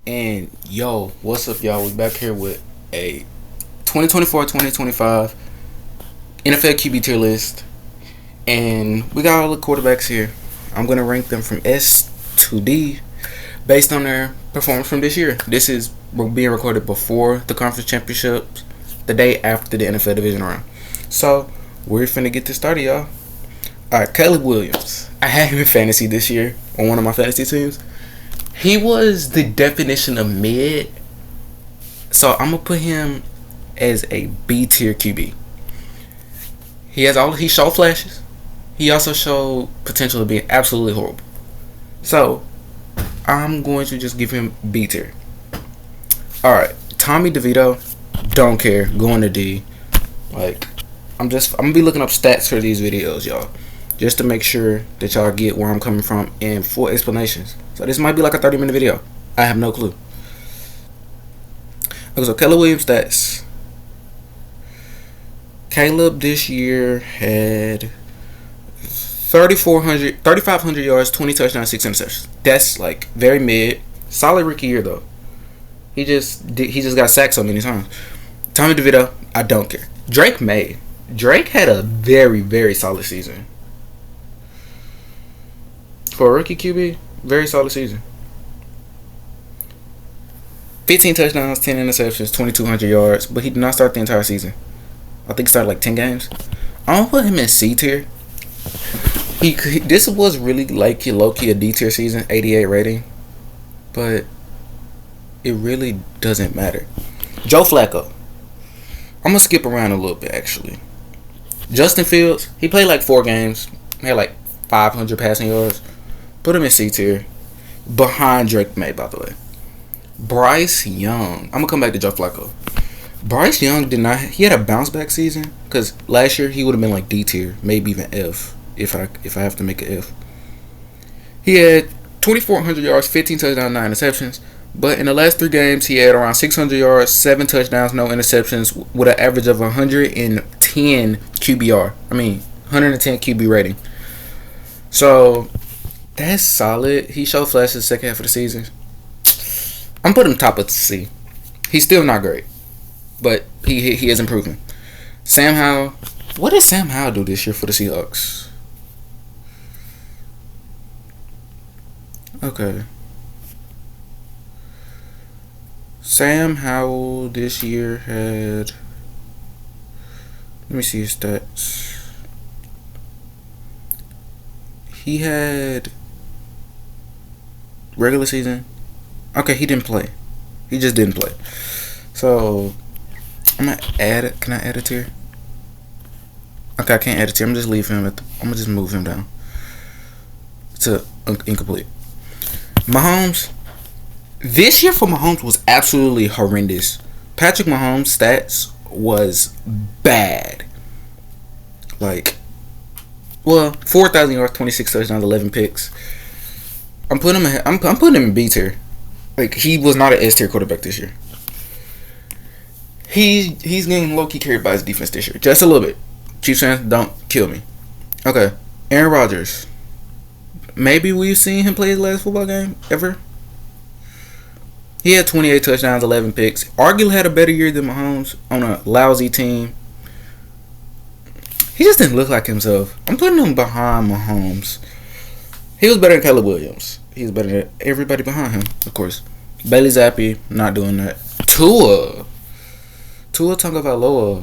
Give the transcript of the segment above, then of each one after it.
And yo, what's up, y'all? We back here with a 2024-2025 NFL QB tier list. And we got all the quarterbacks here. I'm going to rank them from S to D based on their performance from this year. This is being recorded before the conference championships, the day after the NFL division round. So, we're finna get this started, y'all. Alright, Caleb Williams. I had him in fantasy this year on one of my fantasy teams. He was the definition of mid. So I'm gonna put him as a B tier QB. He showed flashes. He also showed potential of being absolutely horrible. So I'm going to just give him B tier. Alright. Tommy DeVito, don't care. Going to D. I'm gonna be looking up stats for these videos, y'all, just to make sure that y'all get where I'm coming from and full explanations. So this might be like a 30-minute video. I have no clue. Okay, so Caleb Williams stats. Caleb this year had 3,500 yards, 20 touchdowns, 6 interceptions. That's like very mid. Solid rookie year though. He just got sacked so many times. Tommy DeVito, I don't care. Drake May. Drake had a very, very solid season. For a rookie QB, very solid season. 15 touchdowns, 10 interceptions, 2,200 yards, but he did not start the entire season. I think he started like 10 games. I'm gonna put him in C tier. This was really like low-key a D tier season, 88 rating, but it really doesn't matter. Joe Flacco. I'm gonna skip around a little bit actually. Justin Fields, he played like 4 games, had like 500 passing yards. Put him in C tier, behind Drake May, by the way. Bryce Young. I'm gonna come back to Joe Flacco. Bryce Young he had a bounce back season, because last year he would have been like D tier, maybe even F, if I have to make an F. He had 2,400 yards, 15 touchdowns, 9 interceptions. But in the last 3 games, he had around 600 yards, 7 touchdowns, no interceptions, with an average of 110 QBR. 110 QB rating. So that's solid. He showed flashes the second half of the season. I'm putting him top of C. He's still not great, but he is improving. Sam Howell. What did Sam Howell do this year for the Seahawks? Okay. Sam Howell this year had... Let me see his stats. He had... regular season. Okay, he didn't play. He just didn't play. So, I'm gonna add it. Can I add a tier? Okay, I can't add a tier. I'm gonna just leave him I'm gonna just move him down to incomplete. Mahomes. This year for Mahomes was absolutely horrendous. Patrick Mahomes' stats was bad. 4,000 yards, 26 touchdowns, 11 picks. I'm putting him in B tier. He was not an S tier quarterback this year. He's getting low key carried by his defense this year, just a little bit. Chiefs fans, don't kill me. Okay, Aaron Rodgers. Maybe we've seen him play his last football game ever. He had 28 touchdowns, 11 picks. Arguably had a better year than Mahomes on a lousy team. He just didn't look like himself. I'm putting him behind Mahomes. He was better than Caleb Williams. He was better than everybody behind him, of course. Bailey Zappi, not doing that. Tua Tagovailoa.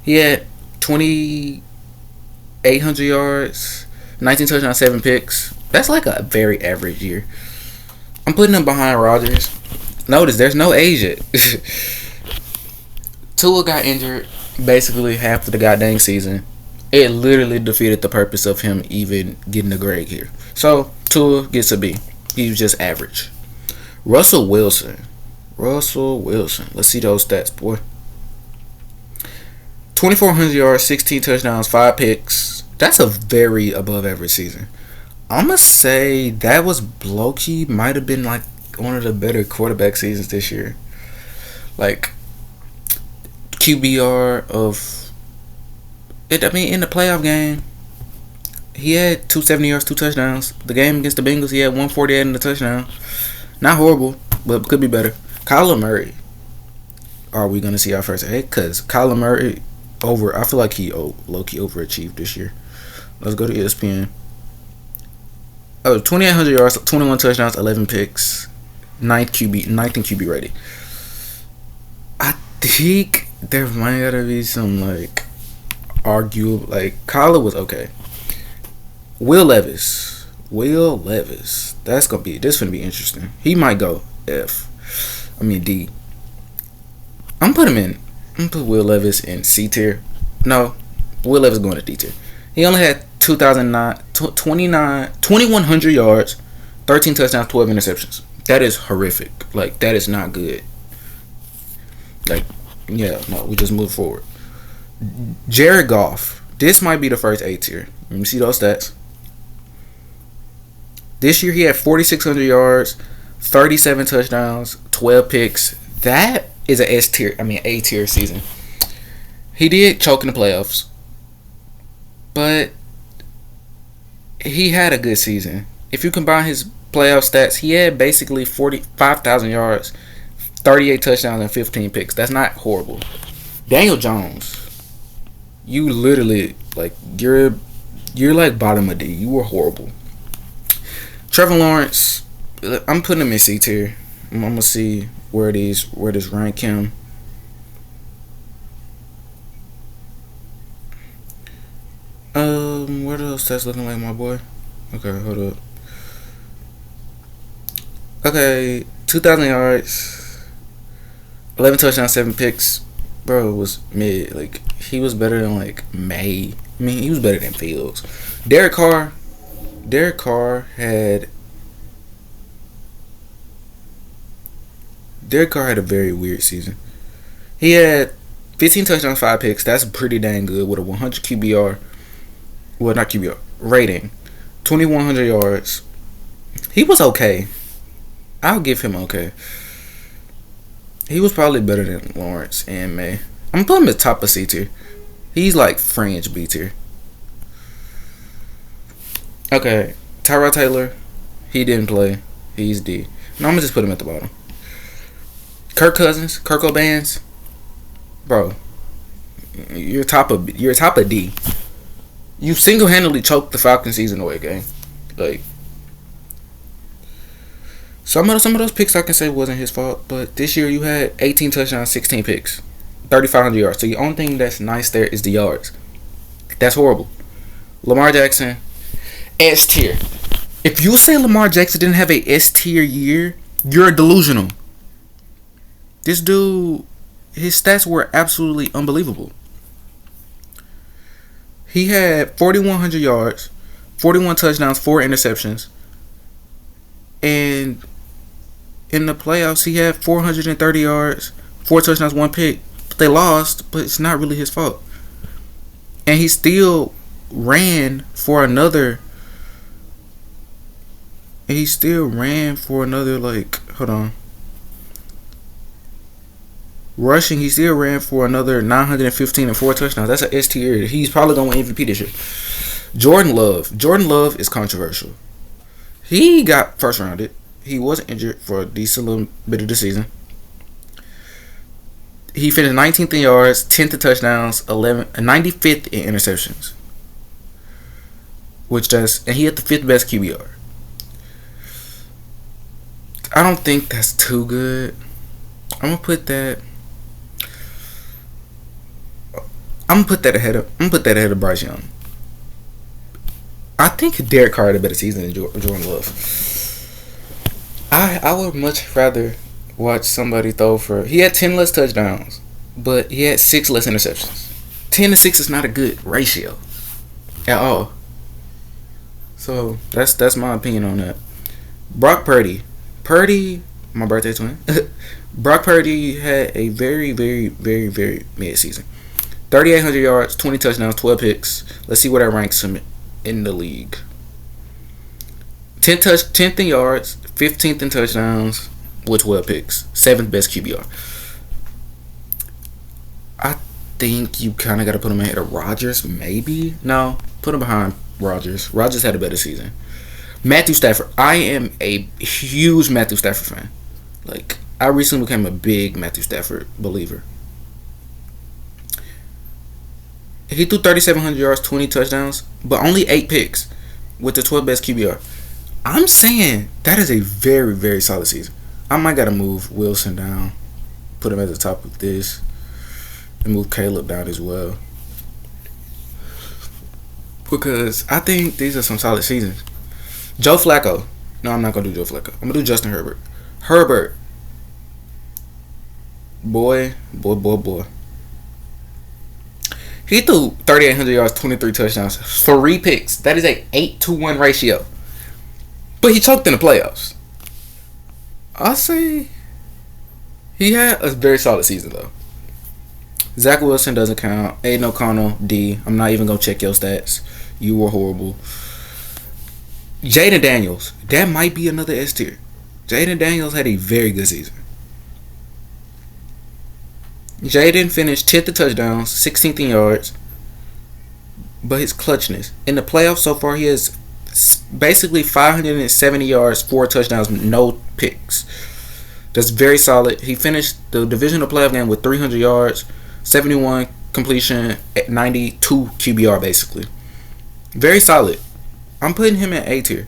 He had 2,800 yards, 19 touchdowns, 7 picks. That's like a very average year. I'm putting him behind Rodgers. Notice there's no age yet. Tua got injured basically half of the goddamn season. It literally defeated the purpose of him even getting a grade here. So Tua gets a B. He was just average. Russell Wilson. Let's see those stats, boy. 2,400 yards, 16 touchdowns, 5 picks. That's a very above average season. I'm going to say that was low-key, might have been like one of the better quarterback seasons this year. QBR of... in the playoff game, he had 270 yards, 2 touchdowns. The game against the Bengals, he had 148 in the touchdown. Not horrible, but could be better. Kyler Murray. Are we gonna see our first A? Because Kyler Murray I feel like he low key overachieved this year. Let's go to ESPN. 2,800 yards, 21 touchdowns, 11 picks, ninth in QB rating. I think there might gotta be some like arguable. Like Kyler was okay. Will Levis. This gonna be interesting. He might go D. I'm gonna put Will Levis in C tier. No, Will Levis going to D tier. He only had 2,100 yards, 13 touchdowns, 12 interceptions. That is horrific. Like, that is not good. Like, yeah, no, we just move forward. Jared Goff. This might be the first A tier. Let me see those stats. This year he had 4,600 yards, 37 touchdowns, 12 picks. That is A tier season. He did choke in the playoffs, but he had a good season. If you combine his playoff stats, he had basically 45,000 yards, 38 touchdowns, and 15 picks. That's not horrible. Daniel Jones, you literally you're like bottom of D. You were horrible. Trevor Lawrence, I'm putting him in C tier. I'm gonna see where this rank him. Where are those stats looking like, my boy? Okay, hold up. Okay, 2,000 yards, 11 touchdowns, 7 picks. Bro, was mid. Like, he was better than May. I mean, he was better than Fields. Derek Carr had a very weird season. He had 15 touchdowns, 5 picks. That's pretty dang good with a 100 QBR. Well, not QBR rating. 2,100 yards. He was okay. I'll give him okay. He was probably better than Lawrence and May. I'm putting him at top of C tier. He's like fringe B tier. Okay, Tyrod Taylor, he didn't play. He's D. No, I'm gonna just put him at the bottom. Kirk Cousins, bro, you're top of D. You single-handedly choked the Falcons season away, gang. Like, some of those picks I can say wasn't his fault, but this year you had 18 touchdowns, 16 picks, 3,500 yards. So the only thing that's nice there is the yards. That's horrible. Lamar Jackson, S tier. If you say Lamar Jackson didn't have a S tier year, you're delusional. This dude, his stats were absolutely unbelievable. He had 4,100 yards, 41 touchdowns, 4 interceptions. And in the playoffs, he had 430 yards, 4 touchdowns, 1 pick. They lost, but it's not really his fault. And he still ran for another. Hold on. Rushing, he still ran for another 915 and 4 touchdowns. That's an S tier. He's probably going to win MVP this year. Jordan Love is controversial. He got first rounded. He was injured for a decent little bit of the season. He finished 19th in yards, 10th in touchdowns, 95th in interceptions. And he had the 5th best QBR. I don't think that's too good. I'm gonna put that ahead of Bryce Young. I think Derek Carr had a better season than Jordan Love. I would much rather watch somebody throw for. He had 10 less touchdowns, but he had 6 less interceptions. 10 to 6 is not a good ratio at all. So that's my opinion on that. Brock Purdy, my birthday twin. Brock Purdy had a very, very, very, very mid season. 3,800 yards, 20 touchdowns, 12 picks. Let's see where that ranks him in the league. 10th in yards, 15th in touchdowns with 12 picks. 7th best QBR. I think you kind of got to put him ahead of Rodgers, maybe? No, put him behind Rodgers. Rodgers had a better season. Matthew Stafford. I am a huge Matthew Stafford fan. Like, I recently became a big Matthew Stafford believer. He threw 3,700 yards, 20 touchdowns, but only 8 picks with the 12th best QBR. I'm saying that is a very, very solid season. I might gotta move Wilson down, put him at the top of this, and move Caleb down as well. Because I think these are some solid seasons. Joe Flacco. No, I'm not gonna do Joe Flacco. I'm gonna do Justin Herbert. Herbert. Boy. He threw 3,800 yards, 23 touchdowns, 3 picks. That is a 8-to-1 ratio. But he choked in the playoffs. I'll say he had a very solid season, though. Zach Wilson doesn't count. Aiden O'Connell, D. I'm not even going to check your stats. You were horrible. Jaden Daniels. That might be another S tier. Jaden Daniels had a very good season. Jaden finished 10th in touchdowns, 16th in yards. But his clutchness. In the playoffs so far, he has basically 570 yards, 4 touchdowns, no picks. That's very solid. He finished the divisional playoff game with 300 yards, 71 completion, 92 QBR basically. Very solid. I'm putting him in A tier.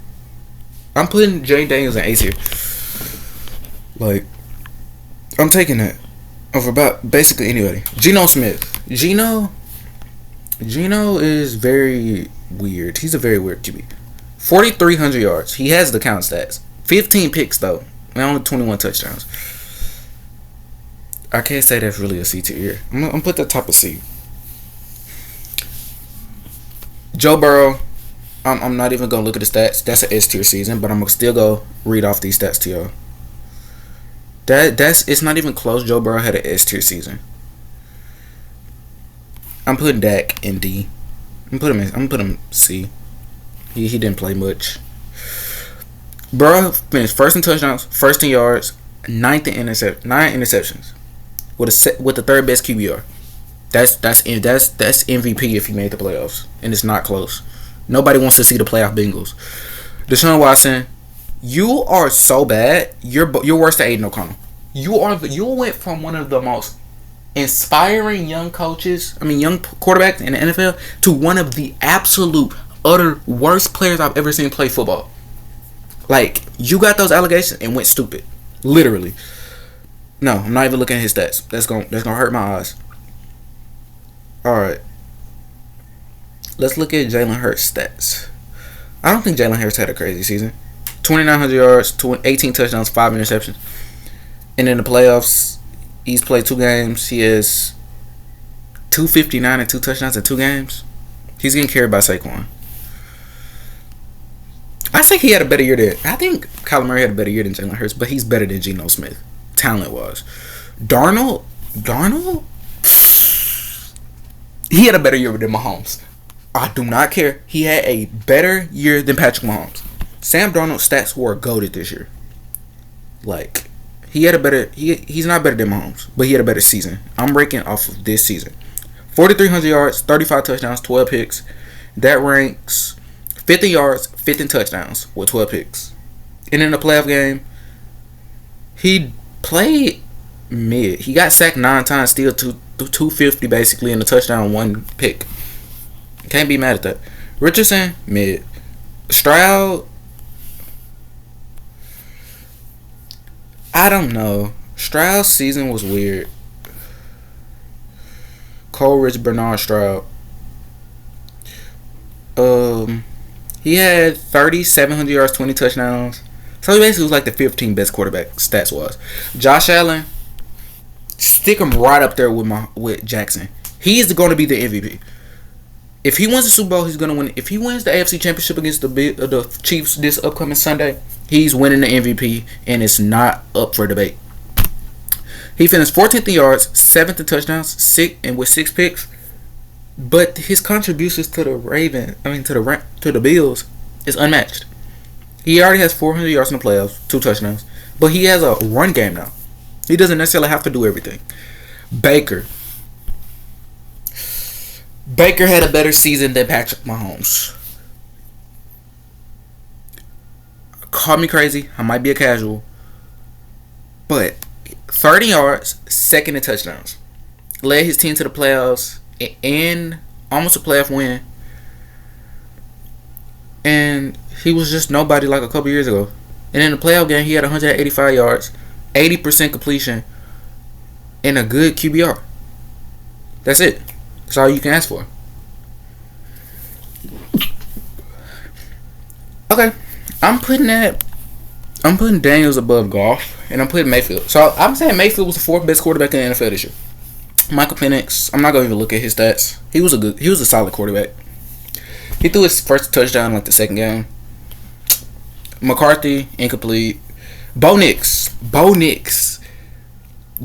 I'm putting Jaden Daniels in A tier. Like, I'm taking that over about basically anybody. Geno Smith. Geno is very weird. He's a very weird QB. 4,300 yards. He has the count stats. 15 picks though, and only 21 touchdowns. I can't say that's really a C tier. I'm gonna put the top of C. Joe Burrow. I'm not even gonna look at the stats. That's an S tier season, but I'm gonna still go read off these stats to y'all. It's not even close. Joe Burrow had an S tier season. I'm putting Dak in D. I'm gonna put him C. He didn't play much. Burrow finished first in touchdowns, first in yards, 9 interceptions, with the 3rd best QBR. That's MVP if he made the playoffs, and it's not close. Nobody wants to see the playoff Bengals. Deshaun Watson, you are so bad. You're worse than Aiden O'Connell. You went from one of the most inspiring young quarterbacks in the NFL to one of the absolute utter worst players I've ever seen play football. Like, you got those allegations and went stupid, literally. No, I'm not even looking at his stats. That's gonna hurt my eyes. All right, let's look at Jalen Hurts' stats. I don't think Jalen Hurts had a crazy season. 2,900 yards, 18 touchdowns, 5 interceptions. And in the playoffs, he's played 2 games. He has 259 and 2 touchdowns in 2 games. He's getting carried by Saquon. I think he had a better year I think Kyler Murray had a better year than Jalen Hurts, but he's better than Geno Smith, talent-wise. Darnold, he had a better year than Mahomes. I do not care. He had a better year than Patrick Mahomes. Sam Darnold's stats were goated this year. Like, he had a better. He's not better than Mahomes, but he had a better season. I'm ranking off of this season. 4,300 yards, 35 touchdowns, 12 picks. That ranks 50 yards, 15 touchdowns with 12 picks. And in the playoff game, he played mid. He got sacked 9 times, still 250 basically, and a touchdown, 1 pick. Can't be mad at that. Richardson, mid. Stroud, I don't know. Stroud's season was weird. Coleridge, Bernard Stroud. He had 3,700 yards, 20 touchdowns. So he basically was like the 15th best quarterback stats was. Josh Allen, stick him right up there with Jackson. He's going to be the MVP. If he wins the Super Bowl, he's going to win. If he wins the AFC Championship against the Chiefs this upcoming Sunday, he's winning the MVP, and it's not up for debate. He finished 14th in yards, 7th in touchdowns, with 6 picks. But his contributions to the Bills is unmatched. He already has 400 yards in the playoffs, 2 touchdowns, but he has a run game now. He doesn't necessarily have to do everything. Baker had a better season than Patrick Mahomes. Call me crazy. I might be a casual. But 30 yards, second in touchdowns. Led his team to the playoffs and almost a playoff win. And he was just nobody like a couple years ago. And in the playoff game, he had 185 yards, 80% completion, and a good QBR. That's it. That's all you can ask for. Okay, I'm putting Daniels above Goff, and I'm putting Mayfield. So I'm saying Mayfield was the fourth best quarterback in the NFL this year. Michael Penix, I'm not gonna even look at his stats. He was a solid quarterback. He threw his first touchdown in like the second game. McCarthy, incomplete. Bo Nix.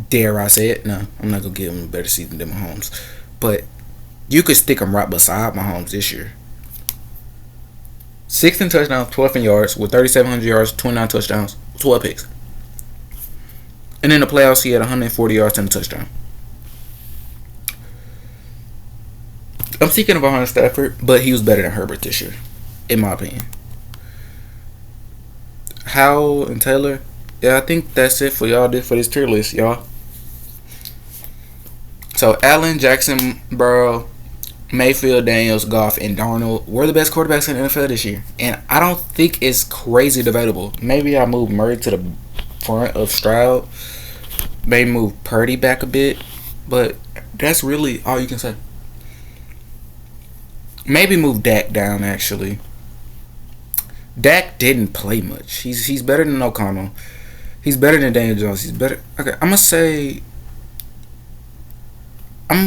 Dare I say it? No, I'm not gonna give him a better season than Mahomes. But you could stick him right beside Mahomes this year. 16 touchdowns, 12 in yards, with 3,700 yards, 29 touchdowns, 12 picks. And in the playoffs, he had 140 yards and a touchdown. I'm thinking of Hunter Stafford, but he was better than Herbert this year, in my opinion. Howell and Taylor, yeah, I think that's it for y'all. For this tier list, y'all. So Allen, Jackson, Burrow, Mayfield, Daniels, Goff, and Darnold were the best quarterbacks in the NFL this year, and I don't think it's crazy debatable. Maybe I move Murray to the front of Stroud. Maybe move Purdy back a bit, but that's really all you can say. Maybe move Dak down, actually. Dak didn't play much. He's better than O'Connell. He's better than Daniel Jones. He's better. Okay, I'm going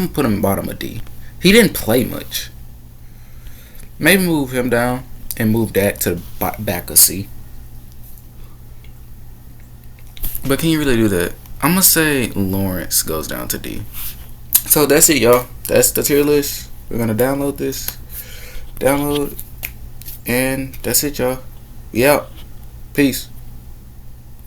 to put him bottom of D. He didn't play much. Maybe move him down and move Dak to the back of C. But can you really do that? I'm going to say Lawrence goes down to D. So that's it, y'all. That's the tier list. We're going to download this. And that's it, y'all. We out. Peace.